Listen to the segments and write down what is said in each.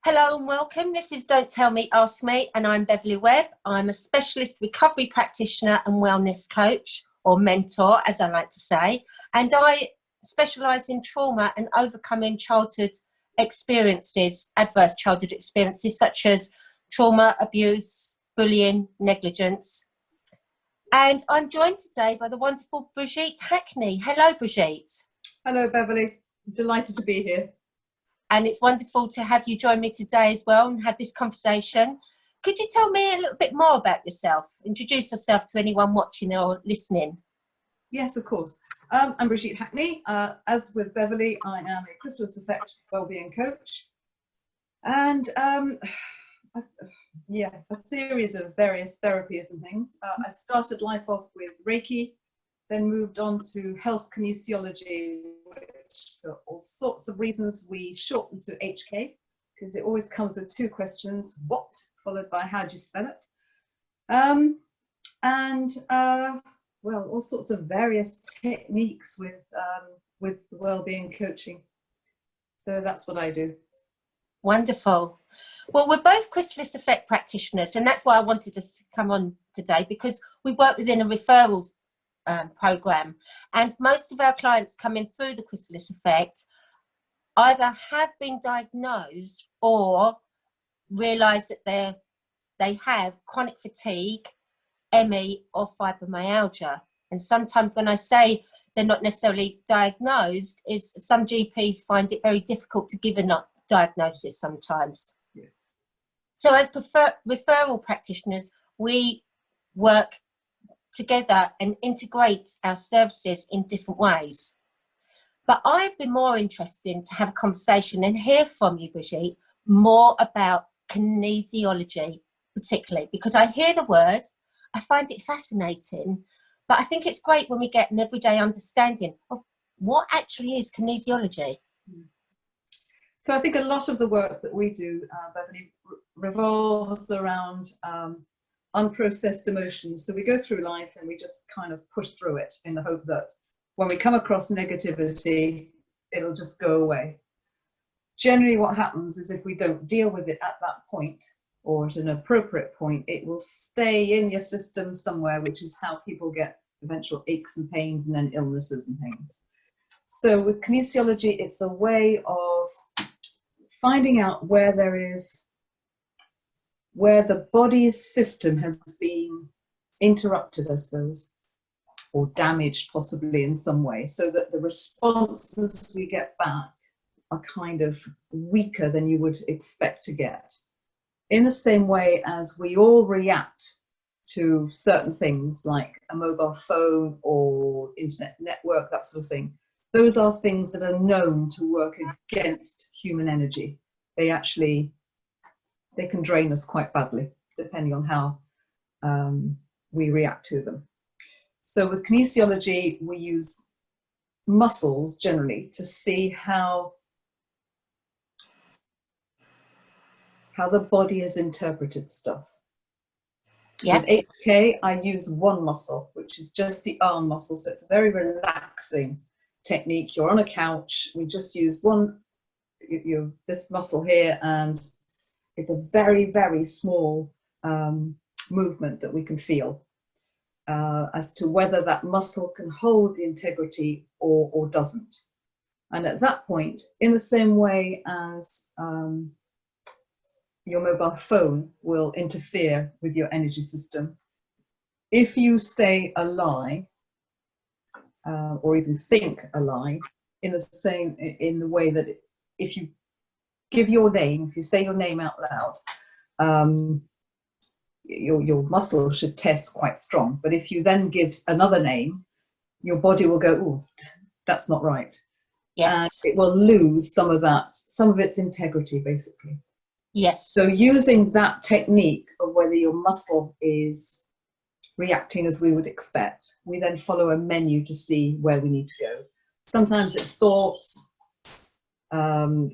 Hello and welcome. This is Don't Tell Me, Ask Me, and I'm Beverley Webb. I'm a specialist recovery practitioner and wellness coach, or mentor, as I like to say, and I specialise in trauma and overcoming childhood experiences, adverse childhood experiences such as trauma, abuse, bullying, negligence. And I'm joined today by the wonderful Brigitte Hackney. Hello, Brigitte. Hello, Beverley. Delighted to be here. And it's wonderful to have you join me today as well and have this conversation. Could you tell me a little bit more about yourself? Introduce yourself to anyone watching or listening. Yes, of course. I'm Brigitte Hackney. As with Beverley, I am a chrysalis effect wellbeing coach. And a series of various therapies and things. I started life off with Reiki, then moved on to health kinesiology, which for all sorts of reasons we shortened to HK, because it always comes with two questions: what, followed by how do you spell it? Well, all sorts of various techniques with well-being coaching. So that's what I do. Wonderful. Well, we're both chrysalis effect practitioners, and that's why I wanted us to come on today, because we work within a referrals program, and most of our clients coming through the chrysalis effect either have been diagnosed or realise that they have chronic fatigue, ME, or fibromyalgia. And sometimes when I say they're not necessarily diagnosed, is some GPs find it very difficult to give a diagnosis sometimes. Yeah. So as referral practitioners, we work together and integrate our services in different ways. But I'd be more interested in to have a conversation and hear from you, Brigitte, more about kinesiology, particularly because I hear the word, I find it fascinating, but I think it's great when we get an everyday understanding of what actually is kinesiology. So I think a lot of the work that we do, Beverley, revolves around unprocessed emotions. So we go through life and we just kind of push through it in the hope that when we come across negativity, it'll just go away. Generally what happens is if we don't deal with it at that point, or at an appropriate point, it will stay in your system somewhere, which is how people get eventual aches and pains and then illnesses and things. So with kinesiology, it's a way of finding out where the body's system has been interrupted, I suppose, or damaged possibly in some way, so that the responses we get back are kind of weaker than you would expect to get. In the same way as we all react to certain things like a mobile phone or internet network, that sort of thing, those are things that are known to work against human energy. They can drain us quite badly, depending on how we react to them. So with kinesiology, we use muscles generally to see how the body has interpreted stuff. Yes. With HK, I use one muscle, which is just the arm muscle. So it's a very relaxing technique. You're on a couch, we just use this muscle here, and it's a very, very small movement that we can feel as to whether that muscle can hold the integrity or doesn't. And at that point, in the same way as your mobile phone will interfere with your energy system, if you say a lie or even think a lie, in the way that if you give your name, if you say your name out loud, your muscle should test quite strong. But if you then give another name, your body will go, "Oh, that's not right." Yes. And it will lose some of its integrity, basically. Yes. So using that technique of whether your muscle is reacting as we would expect, we then follow a menu to see where we need to go. Sometimes it's thoughts.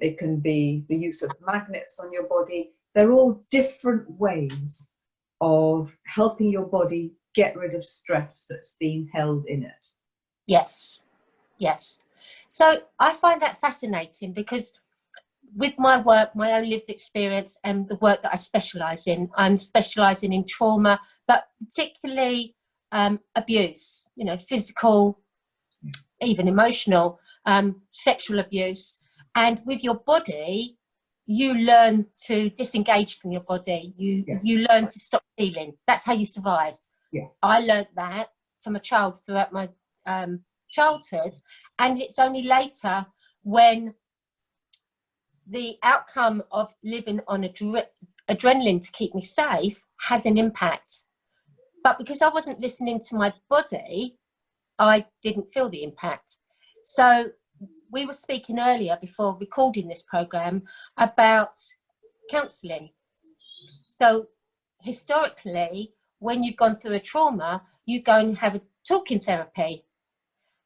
It can be the use of magnets on your body. They're all different ways of helping your body get rid of stress that's being held in it. Yes. Yes. So I find that fascinating because with my work, my own lived experience and the work that I specialise in, I'm specialising in trauma, but particularly abuse, you know, physical, even emotional, sexual abuse. And with your body, you learn to disengage from your body. You learn to stop feeling. That's how you survived. Yeah. I learned that from a child throughout my childhood, and it's only later when the outcome of living on adrenaline to keep me safe has an impact. But because I wasn't listening to my body, I didn't feel the impact. So we were speaking earlier before recording this program about counselling. So historically, when you've gone through a trauma, you go and have a talking therapy.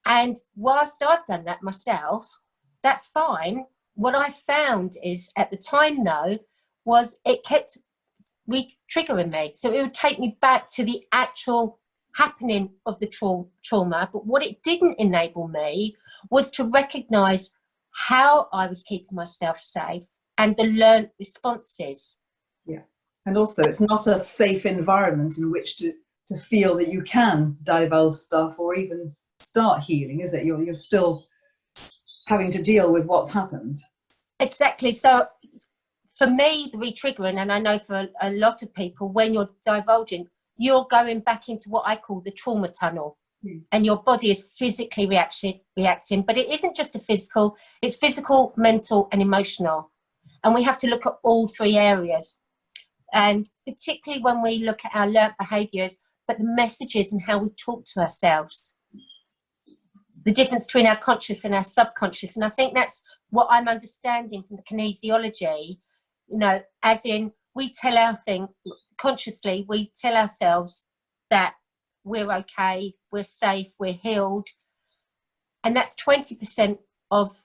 And whilst I've done that myself, that's fine. What I found is at the time though, was it kept re-triggering me. So it would take me back to the actual happening of the trauma. But what it didn't enable me was to recognise how I was keeping myself safe and the learned responses. Yeah. And also it's not a safe environment in which to feel that you can divulge stuff or even start healing, is it? You're still having to deal with what's happened. Exactly. So for me, the re-triggering, and I know for a lot of people, when you're divulging, you're going back into what I call the trauma tunnel. And your body is physically reacting, but it isn't just a physical, it's physical, mental and emotional. And we have to look at all three areas. And particularly when we look at our learnt behaviours, but the messages and how we talk to ourselves. The difference between our conscious and our subconscious. And I think that's what I'm understanding from the kinesiology, you know, as in we tell our thing consciously, we tell ourselves that we're okay, we're safe, we're healed. And that's 20% of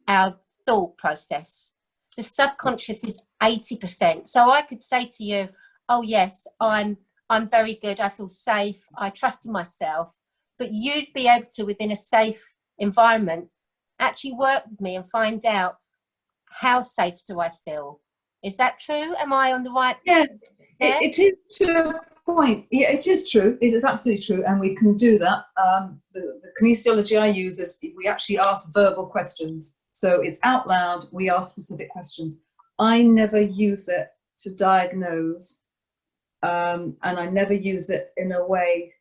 our thought process. The subconscious is 80%. So I could say to you, oh yes, I'm very good, I feel safe, I trust in myself. But you'd be able to, within a safe environment, actually work with me and find out how safe do I feel. Is that true? Am I on the right? Yeah, it is to a point. Yeah, it is true. It is absolutely true, and we can do that. The kinesiology I use is we actually ask verbal questions. So it's out loud, we ask specific questions. I never use it to diagnose, and I never use it in a way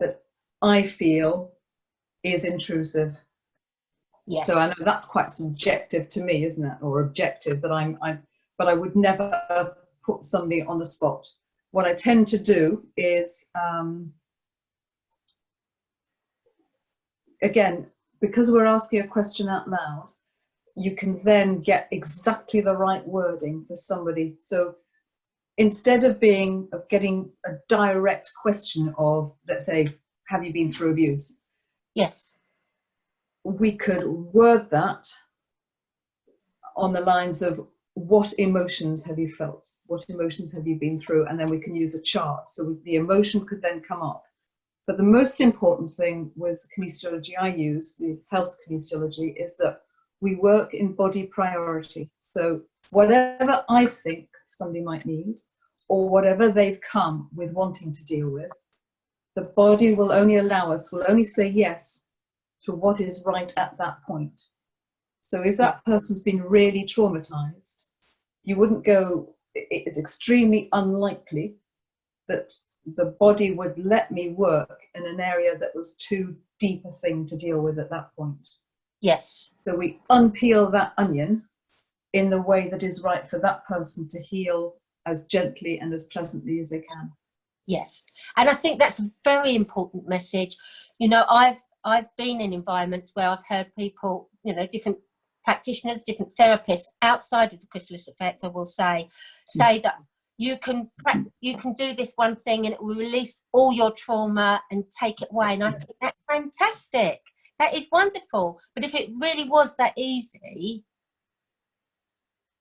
that I feel is intrusive. Yes. So I know that's quite subjective to me, isn't it? Or objective, that but I would never put somebody on the spot. What I tend to do is, again, because we're asking a question out loud, you can then get exactly the right wording for somebody. So instead of getting a direct question of, let's say, have you been through abuse? Yes. We could word that on the lines of, what emotions have you felt? What emotions have you been through? And then we can use a chart. So the emotion could then come up. But the most important thing with kinesiology I use, the health kinesiology, is that we work in body priority. So whatever I think somebody might need, or whatever they've come with wanting to deal with, the body will only say yes to what is right at that point. So if that person's been really traumatized, you wouldn't go, it's extremely unlikely that the body would let me work in an area that was too deep a thing to deal with at that point. Yes. So we unpeel that onion in the way that is right for that person to heal as gently and as pleasantly as they can. Yes. And I think that's a very important message. You know, I've been in environments where I've heard people, you know, different practitioners, different therapists outside of the chrysalis effect, I will say that you can do this one thing and it will release all your trauma and take it away. And I think that's fantastic. That is wonderful. But if it really was that easy,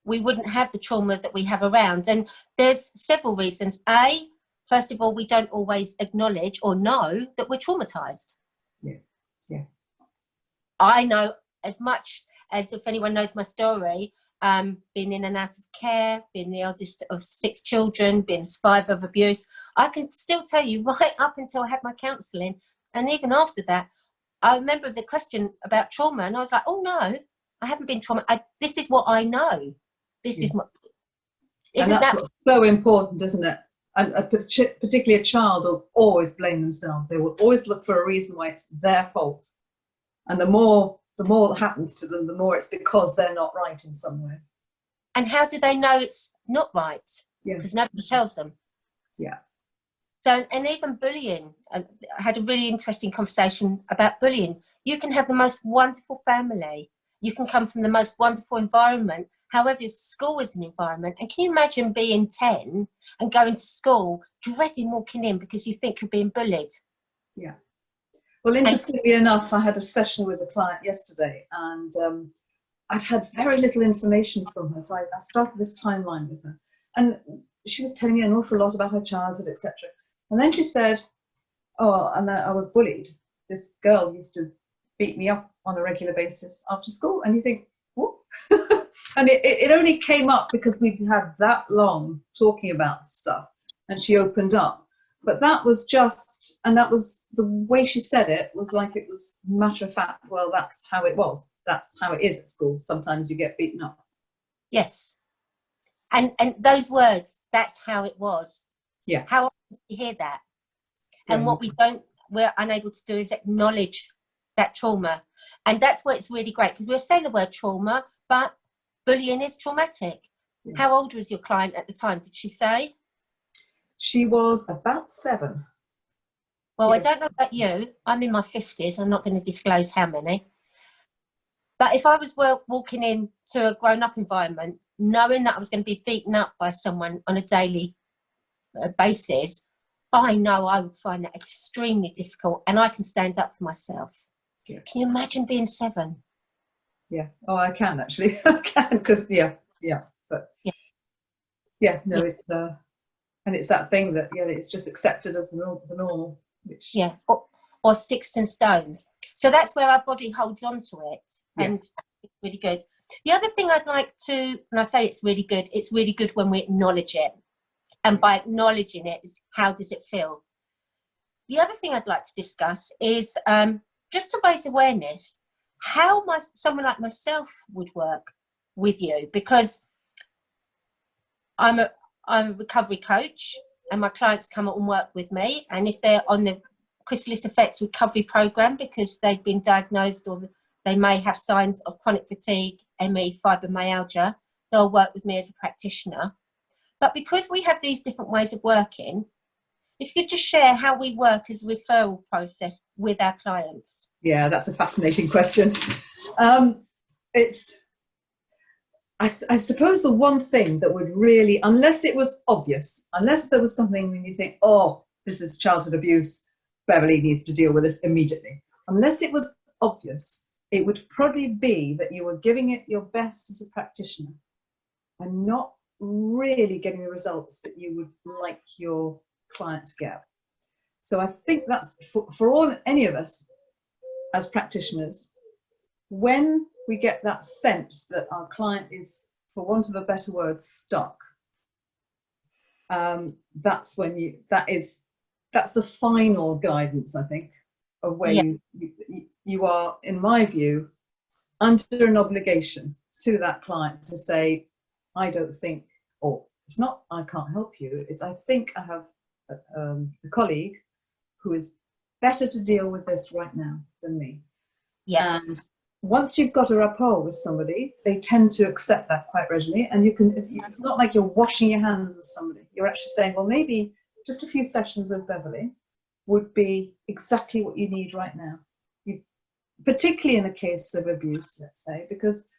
we wouldn't have the trauma that we have around. And there's several reasons. First of all, we don't always acknowledge or know that we're traumatized. Yeah. I know as much as if anyone knows my story, been in and out of care, been the eldest of 6 children, been survivor of abuse. I can still tell you right up until I had my counselling, and even after that, I remember the question about trauma, and I was like, oh no, I haven't been traumatized. This is what I know. This is what. And that's what's so important, isn't it? And particularly a child will always blame themselves. They will always look for a reason why it's their fault. And the more happens to them, the more it's because they're not right in some way. And how do they know it's not right? Yeah. Because nobody tells them. Yeah. So, and even bullying. I had a really interesting conversation about bullying. You can have the most wonderful family. You can come from the most wonderful environment. However, school is an environment. And can you imagine being 10 and going to school, dreading walking in because you think you're being bullied? Yeah. Well, interestingly enough, I had a session with a client yesterday, and I've had very little information from her. So I started this timeline with her. And she was telling me an awful lot about her childhood, etc. And then she said, oh, and I was bullied. This girl used to beat me up on a regular basis after school. And you think, what? And it only came up because we'd had that long talking about stuff, and she opened up. But that was just, and that was the way she said it, was like it was matter of fact, well, that's how it was. That's how it is at school. Sometimes you get beaten up. Yes. And those words, that's how it was. Yeah. How often do you hear that? And what we're unable to do is acknowledge that trauma. And that's where it's really great, because we'll say the word trauma, but bullying is traumatic. Yeah. How old was your client at the time, did she say? She was about 7. Well, yeah. I don't know about you. I'm in my 50s. I'm not going to disclose how many. But if I was walking into a grown-up environment, knowing that I was going to be beaten up by someone on a daily basis, I know I would find that extremely difficult, and I can stand up for myself. Yeah. Can you imagine being 7? Yeah. Oh, I can actually. I can, because but no, it's and it's that thing that it's just accepted as the normal, which or sticks and stones. So that's where our body holds on to it, and it's really good. The other thing I'd like to, and I say it's really good when we acknowledge it, and by acknowledging it is how does it feel. The other thing I'd like to discuss is just to raise awareness how someone like myself would work with you, because I'm a recovery coach, and my clients come and work with me, and if they're on the Chrysalis Effect recovery program because they've been diagnosed, or they may have signs of chronic fatigue, ME, fibromyalgia, they'll work with me as a practitioner. But because we have these different ways of working, if you could just share how we work as a referral process with our clients. Yeah, that's a fascinating question. I suppose the one thing that would really, unless it was obvious, unless there was something when you think, oh, this is childhood abuse, Beverley needs to deal with this immediately. Unless it was obvious, it would probably be that you were giving it your best as a practitioner and not really getting the results that you would like your client to get. So I think that's for any of us as practitioners, when we get that sense that our client is, for want of a better word, stuck, that's when that's the final guidance, I think, of where you are, in my view, under an obligation to that client to say, I don't think, or it's not I can't help you, it's I think I have a colleague who is better to deal with this right now than me. Yes. And once you've got a rapport with somebody, they tend to accept that quite readily. And it's not like you're washing your hands of somebody. You're actually saying, well, maybe just a few sessions of Beverley would be exactly what you need right now. Particularly in a case of abuse, let's say, because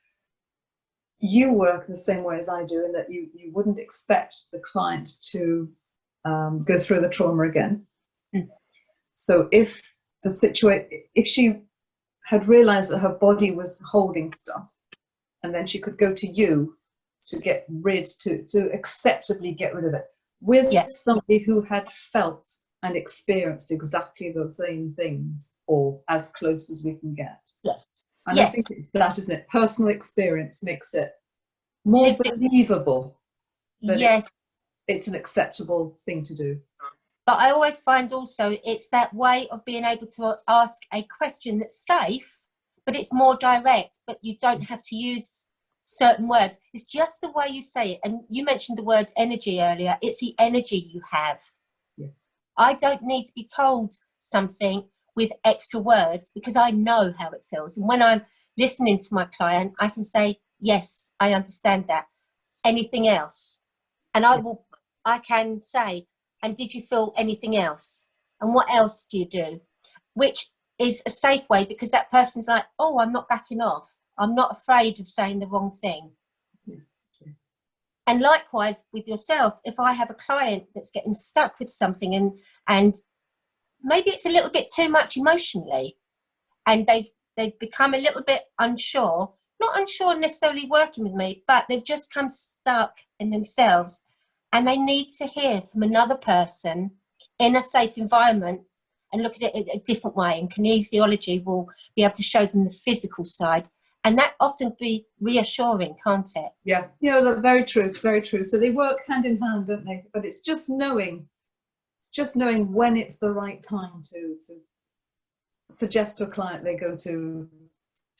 you work the same way as I do, in that you wouldn't expect the client to go through the trauma again. Mm. So if she had realized that her body was holding stuff, and then she could go to you to get rid, to acceptably get rid of it, with somebody who had felt and experienced exactly the same things, or as close as we can get. Yes. And I Yes, think it's that, isn't it? Personal experience makes it more lived it. believable that Yes, it's an acceptable thing to do. but I always find also it's that way of being able to ask a question that's safe, but it's more direct, but you don't have to use certain words. It's just the way you say it. And you mentioned the word energy earlier. It's the energy you have. Yeah. I don't need to be told something with extra words because I know how it feels. And when I'm listening to my client, I can say, yes, I understand that. Anything else? And I can say, and did you feel anything else? And what else do you do? Which is a safe way because that person's like, oh, I'm not backing off. I'm not afraid of saying the wrong thing. Yeah. And likewise with yourself, if I have a client that's getting stuck with something and maybe it's a little bit too much emotionally and they've become a little bit unsure, not unsure necessarily working with me, but they've just come stuck in themselves and they need to hear from another person in a safe environment and look at it in a different way. And kinesiology will be able to show them the physical side. And that often be reassuring, can't it? Yeah, that's very true, very true. So they work hand in hand, don't they? But it's just knowing when it's the right time to suggest to a client they go to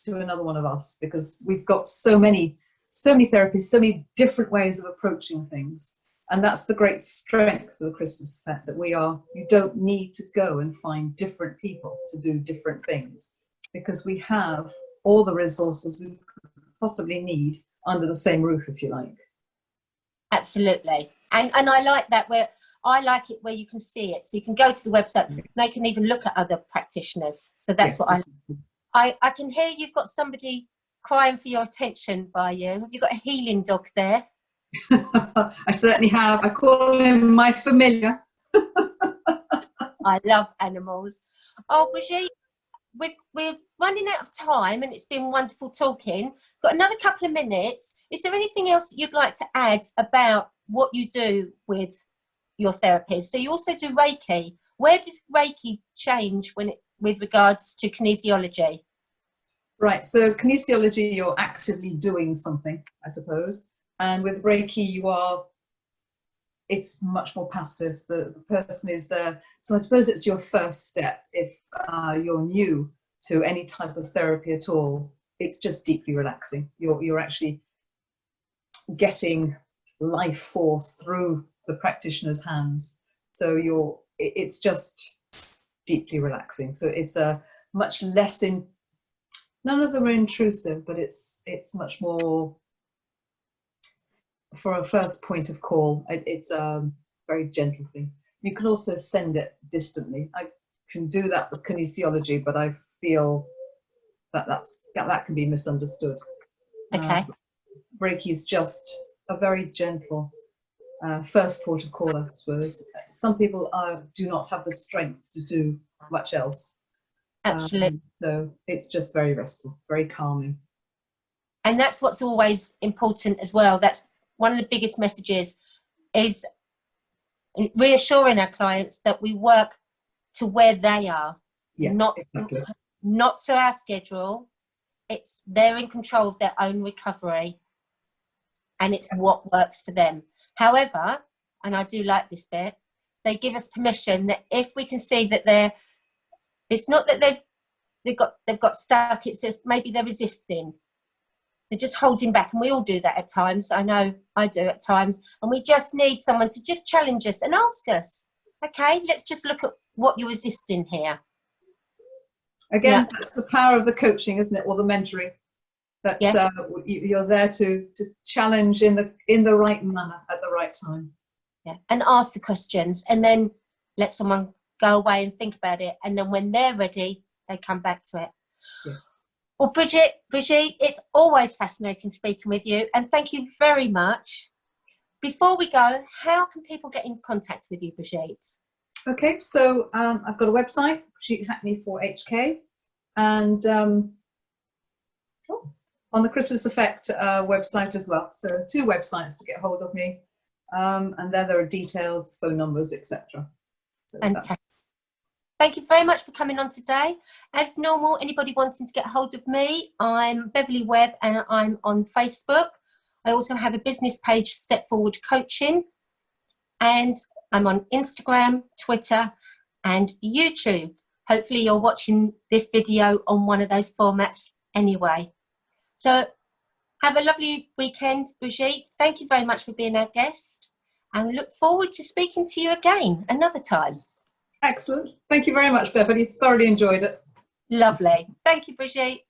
another one of us, because we've got so many therapies, so many different ways of approaching things. And that's the great strength of the Chrysalis Effect, that you don't need to go and find different people to do different things, because we have all the resources we could possibly need under the same roof, if you like. Absolutely. And I like that I like it where you can see it. So you can go to the website and they can even look at other practitioners. So that's what I can hear you've got somebody crying for your attention by you. Have you got a healing dog there? I certainly have. I call him my familiar. I love animals. Oh, Brigitte, we're running out of time and it's been wonderful talking. Got another couple of minutes. Is there anything else that you'd like to add about what you do with your therapists? So you also do Reiki. Where does Reiki change with regards to kinesiology? Right, so kinesiology, you're actively doing something, I suppose. And with Reiki, it's much more passive. The person is there. So I suppose it's your first step if you're new to any type of therapy at all. It's just deeply relaxing. You're actually getting life force through the practitioner's hands. So it's just deeply relaxing. So it's a much less none of them are intrusive, but it's much more, for a first point of call, it's a very gentle thing. You can also send it distantly. I can do that with kinesiology, but I feel that can be misunderstood. Okay. Reiki is just a very gentle first port of call, I suppose. Some people do not have the strength to do much else. Absolutely. So it's just very restful, very calming. And that's what's always important as well. That's one of the biggest messages, is reassuring our clients that we work to where they are, Exactly. not to our schedule. They're in control of their own recovery and it's what works for them. However, and I do like this bit, they give us permission that if we can see that it's not that they've got stuck, it's just maybe they're resisting. They're just holding back, and we all do that at times. I know I do at times, and we just need someone to just challenge us and ask us, okay, let's just look at what you're resisting here. Again, that's the power of the coaching, isn't it, or the mentoring, that you're there to challenge in the right manner at the right time. Yeah, and ask the questions, and then let someone go away and think about it, and then when they're ready, they come back to it. Yeah. Well, Brigitte, it's always fascinating speaking with you, and thank you very much. Before we go, how can people get in contact with you, Brigitte? Okay, so I've got a website, Brigitte Hackney for HK, and on the Chrysalis Effect website as well. So 2 websites to get hold of me, and there are details, phone numbers, etc. So Fantastic. Thank you very much for coming on today. As normal, anybody wanting to get hold of me, I'm Beverley Webb and I'm on Facebook. I also have a business page, Step Forward Coaching, and I'm on Instagram, Twitter and YouTube. Hopefully you're watching this video on one of those formats anyway. So have a lovely weekend, Brigitte. Thank you very much for being our guest, and we look forward to speaking to you again another time. Excellent. Thank you very much, Beverley. Thoroughly enjoyed it. Lovely. Thank you, Brigitte.